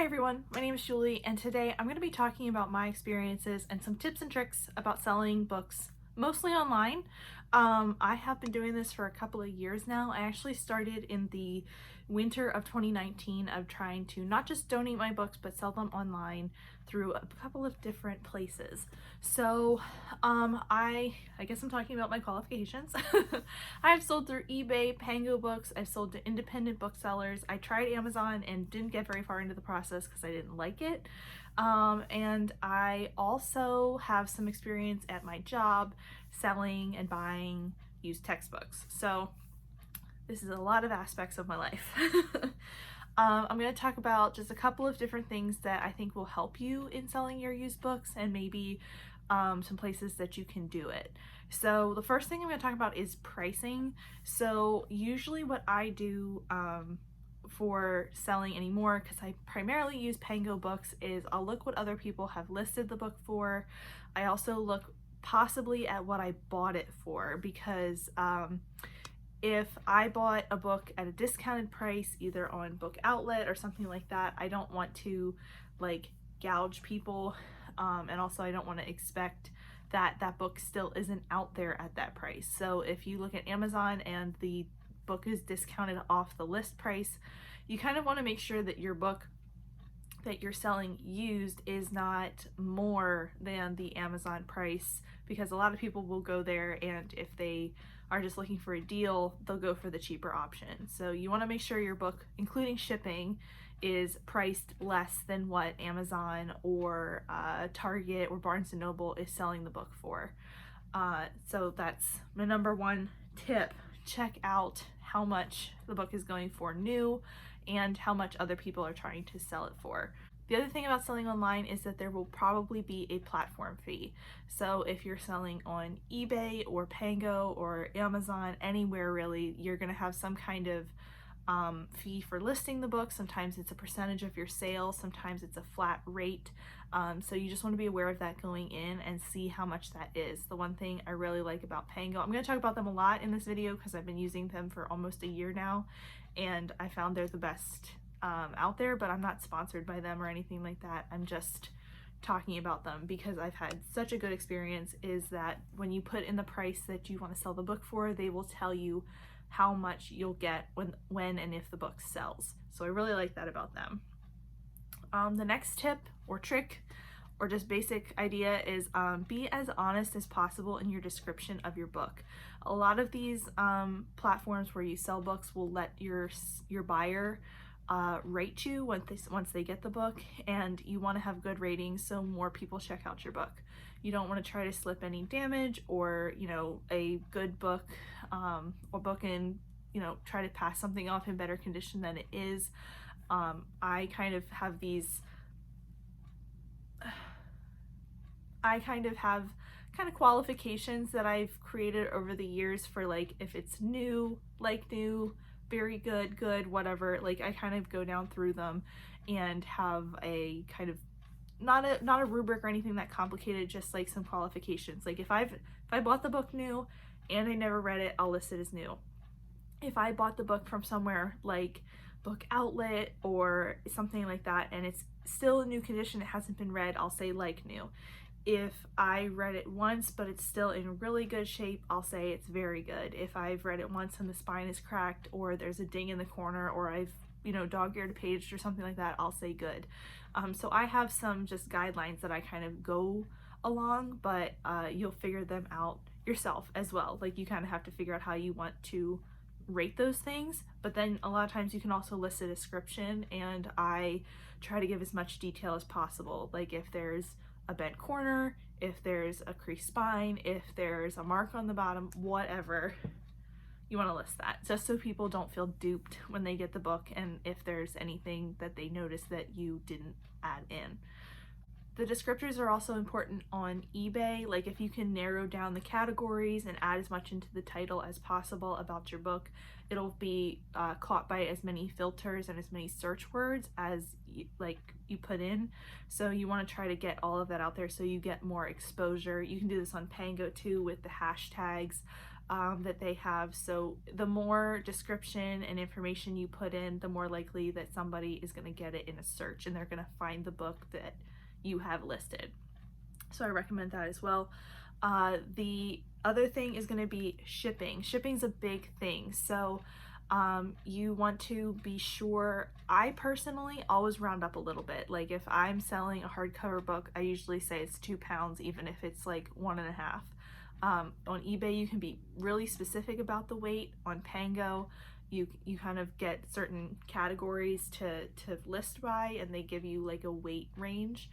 Hi everyone, my name is Julie and today I'm going to be talking about my experiences and some tips and tricks about selling books, mostly online. I have been doing this for a couple of years now. I actually started in the winter of 2019 of trying to not just donate my books but sell them online through a couple of different places. So I guess I'm talking about my qualifications. I've sold through eBay, Pango Books, I've sold to independent booksellers. I tried Amazon and didn't get very far into the process because I didn't like it. And I also have some experience at my job selling and buying used textbooks. So this is a lot of aspects of my life. I'm going to talk about just a couple of different things that I think will help you in selling your used books and maybe some places that you can do it. So the first thing I'm going to talk about is pricing. So usually what I do for selling anymore, because I primarily use Pango Books, is I'll look what other people have listed the book for. I also look possibly at what I bought it for, because if I bought a book at a discounted price, either on Book Outlet or something like that, I don't want to like gouge people, and also I don't want to expect that that book still isn't out there at that price. So if you look at Amazon and the book is discounted off the list price, you kind of want to make sure that your book that you're selling used is not more than the Amazon price, because a lot of people will go there and if they are just looking for a deal, they'll go for the cheaper option. So you want to make sure your book, including shipping, is priced less than what Amazon or Target or Barnes & Noble is selling the book for. So that's my number one tip. Check out how much the book is going for new and how much other people are trying to sell it for. The other thing about selling online is that there will probably be a platform fee. So if you're selling on eBay or Pango or Amazon, anywhere really, you're going to have some kind of fee for listing the book. Sometimes it's a percentage of your sales, sometimes it's a flat rate. So you just want to be aware of that going in and see how much that is. The one thing I really like about Pango, I'm going to talk about them a lot in this video because I've been using them for almost a year now, and I found they're the best out there, but I'm not sponsored by them or anything like that. I'm just talking about them because I've had such a good experience, is that when you put in the price that you want to sell the book for, they will tell you how much you'll get when and if the book sells. So I really like that about them. The next tip or trick or just basic idea is be as honest as possible in your description of your book. A lot of these platforms where you sell books will let your buyer rate you once they get the book, and you want to have good ratings so more people check out your book. You don't want to try to slip any damage or, you know, a good book or book and, you know, try to pass something off in better condition than it is. I kind of have qualifications that I've created over the years for, like, if it's new, like new, very good, good, whatever. Like, I kind of go down through them and have a kind of not a rubric or anything that complicated, just like some qualifications. Like if I bought the book new and I never read it, I'll list it as new. If I bought the book from somewhere like Book Outlet or something like that and it's still in new condition, it hasn't been read, I'll say like new. If I read it once but it's still in really good shape, I'll say it's very good. If I've read it once and the spine is cracked or there's a ding in the corner or I've, you know, dog-eared a page or something like that, I'll say good. So I have some just guidelines that I kind of go along, but you'll figure them out yourself as well. Like, you kind of have to figure out how you want to rate those things, but then a lot of times you can also list a description, and I try to give as much detail as possible. Like if there's a bent corner, if there's a creased spine, if there's a mark on the bottom, whatever, you want to list that just so people don't feel duped when they get the book, and if there's anything that they notice that you didn't add in. The descriptors are also important on eBay. Like if you can narrow down the categories and add as much into the title as possible about your book, it'll be caught by as many filters and as many search words as you put in. So you want to try to get all of that out there so you get more exposure. You can do this on Pango too with the hashtags. that they have. So the more description and information you put in, the more likely that somebody is going to get it in a search and they're going to find the book that you have listed. So I recommend that as well. The other thing is going to be shipping. Shipping's a big thing. So you want to be sure. I personally always round up a little bit. Like if I'm selling a hardcover book, I usually say it's 2 pounds, even if it's like 1.5. On eBay, you can be really specific about the weight. On Pango, you kind of get certain categories to list by, and they give you like a weight range.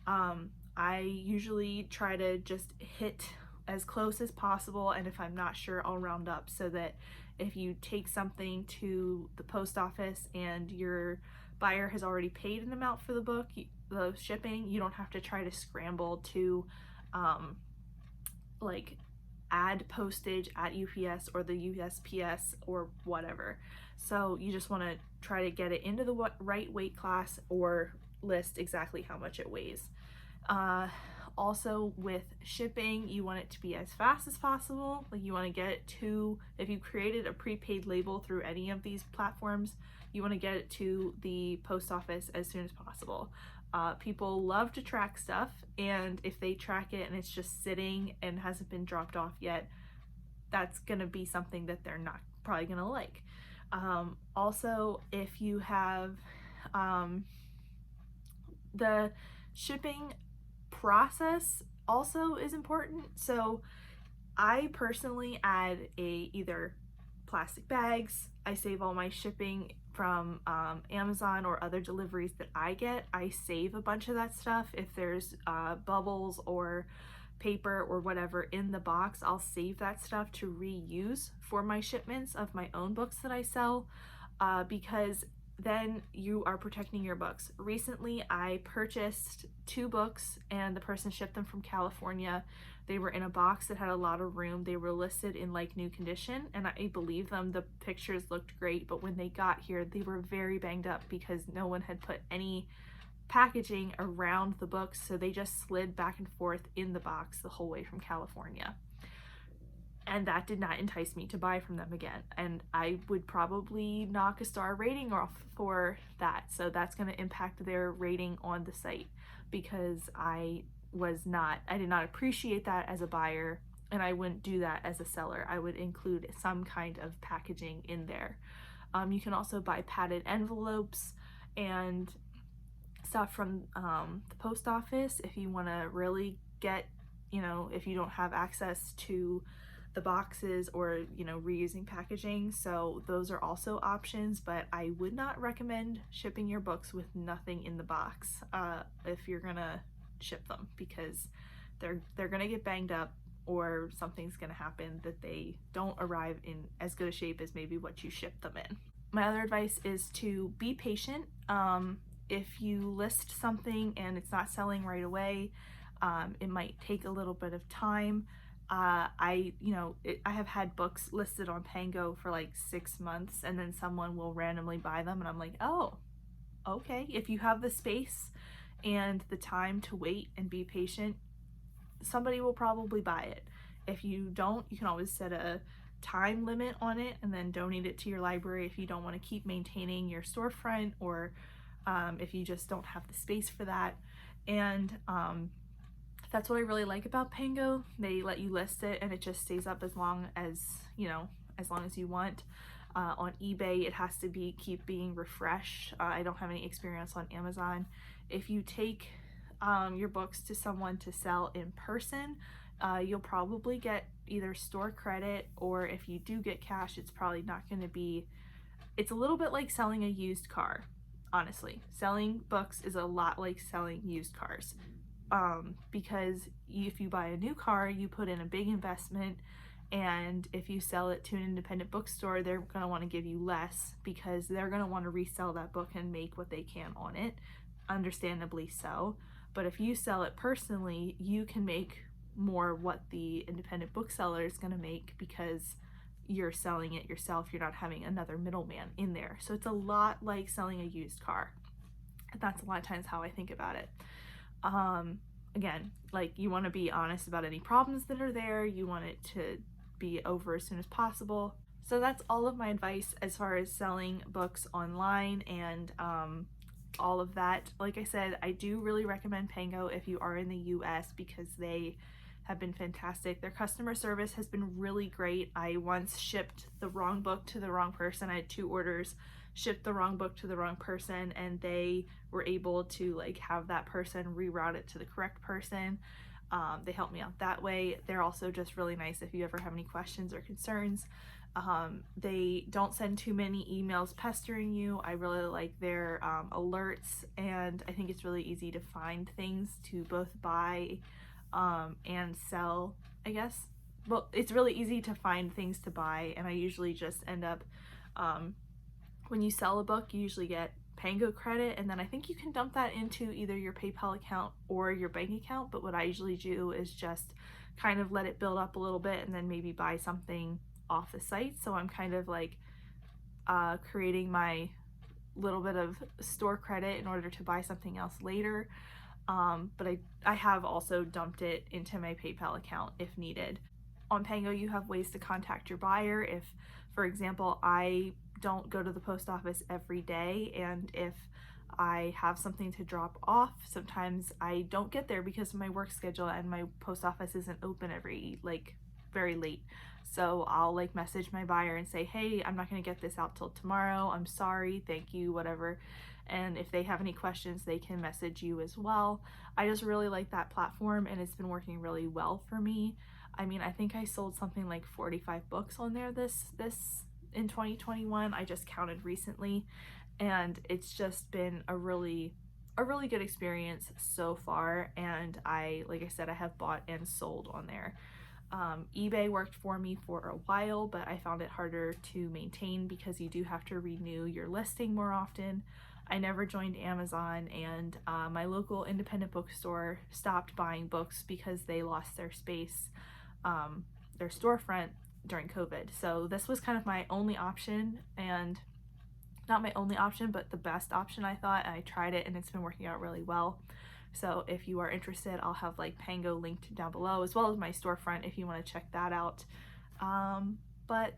I usually try to just hit as close as possible, and if I'm not sure, I'll round up, so that if you take something to the post office and your buyer has already paid an amount for the book, the shipping, you don't have to try to scramble to like add postage at UPS or the USPS or whatever. So you just want to try to get it into the right weight class or list exactly how much it weighs. Also with shipping, you want it to be as fast as possible. Like you want to get it to, if you created a prepaid label through any of these platforms, you want to get it to the post office as soon as possible. People love to track stuff, and if they track it and it's just sitting and hasn't been dropped off yet, that's going to be something that they're not probably going to like. Also, if you have the shipping process also is important. So I personally add either plastic bags. I save all my shipping from Amazon or other deliveries that I get. I save a bunch of that stuff. If there's bubbles or paper or whatever in the box, I'll save that stuff to reuse for my shipments of my own books that I sell, because then you are protecting your books. Recently, I purchased 2 books and the person shipped them from California. They were in a box that had a lot of room. They were listed in like new condition, and I believe them. The pictures looked great, but when they got here, they were very banged up because no one had put any packaging around the books, so they just slid back and forth in the box the whole way from California. And that did not entice me to buy from them again. And I would probably knock a star rating off for that. So that's going to impact their rating on the site, because I did not appreciate that as a buyer, and I wouldn't do that as a seller. I would include some kind of packaging in there. You can also buy padded envelopes and stuff from the post office if you want to really get, if you don't have access to the boxes or reusing packaging. So those are also options, but I would not recommend shipping your books with nothing in the box if you're gonna ship them, because they're gonna get banged up, or something's gonna happen that they don't arrive in as good a shape as maybe what you shipped them in. My other advice is to be patient. If you list something and it's not selling right away, it might take a little bit of time. I have had books listed on Pango for like 6 months, and then someone will randomly buy them, and I'm like, oh, okay. If you have the space and the time to wait and be patient, somebody will probably buy it. If you don't, you can always set a time limit on it and then donate it to your library if you don't want to keep maintaining your storefront, or if you just don't have the space for that. And that's what I really like about Pango. They let you list it and it just stays up as long as you want. On eBay, it has to keep being refreshed. I don't have any experience on Amazon. If you take your books to someone to sell in person, you'll probably get either store credit, or if you do get cash, it's probably not going to be, it's a little bit like selling a used car. Honestly, selling books is a lot like selling used cars, because if you buy a new car, you put in a big investment, and if you sell it to an independent bookstore, they're going to want to give you less, because they're going to want to resell that book and make what they can on it, understandably so. But if you sell it personally, you can make more what the independent bookseller is going to make, because you're selling it yourself. You're not having another middleman in there. So it's a lot like selling a used car. That's a lot of times how I think about it. Again, like, you want to be honest about any problems that are there. You want it to be over as soon as possible. So that's all of my advice as far as selling books online and all of that. Like I said, I do really recommend Pango if you are in the US because they have been fantastic. Their customer service has been really great. I once shipped the wrong book to the wrong person. I had 2 orders, shipped the wrong book to the wrong person, and they were able to like have that person reroute it to the correct person. They helped me out that way. They're also just really nice if you ever have any questions or concerns. They don't send too many emails pestering you. I really like their alerts, and I think it's really easy to find things to both buy and sell, I guess. Well, it's really easy to find things to buy, and I usually just end up, when you sell a book, you usually get Pango credit, and then I think you can dump that into either your PayPal account or your bank account, but what I usually do is just kind of let it build up a little bit and then maybe buy something off the site. So I'm kind of like creating my little bit of store credit in order to buy something else later. But I have also dumped it into my PayPal account if needed. On Pango, you have ways to contact your buyer. If, for example, I don't go to the post office every day, and if I have something to drop off, sometimes I don't get there because of my work schedule and my post office isn't open very late. So I'll like message my buyer and say, hey, I'm not going to get this out till tomorrow. I'm sorry, thank you, whatever. And if they have any questions, they can message you as well. I just really like that platform, and it's been working really well for me. I mean, I think I sold something like 45 books on there this in 2021. I just counted recently, and it's just been a really good experience so far. And like I said, I have bought and sold on there. eBay worked for me for a while, but I found it harder to maintain because you do have to renew your listing more often. I never joined Amazon, and my local independent bookstore stopped buying books because they lost their space, their storefront during COVID. So this was kind of my only option, and not my only option, but the best option, I thought. And I tried it, and it's been working out really well. So if you are interested, I'll have like Pango linked down below, as well as my storefront if you want to check that out. But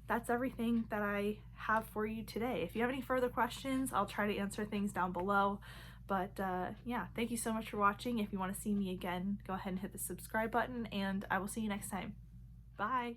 that's everything that I have for you today. If you have any further questions, I'll try to answer things down below. But yeah, thank you so much for watching. If you want to see me again, go ahead and hit the subscribe button, and I will see you next time. Bye.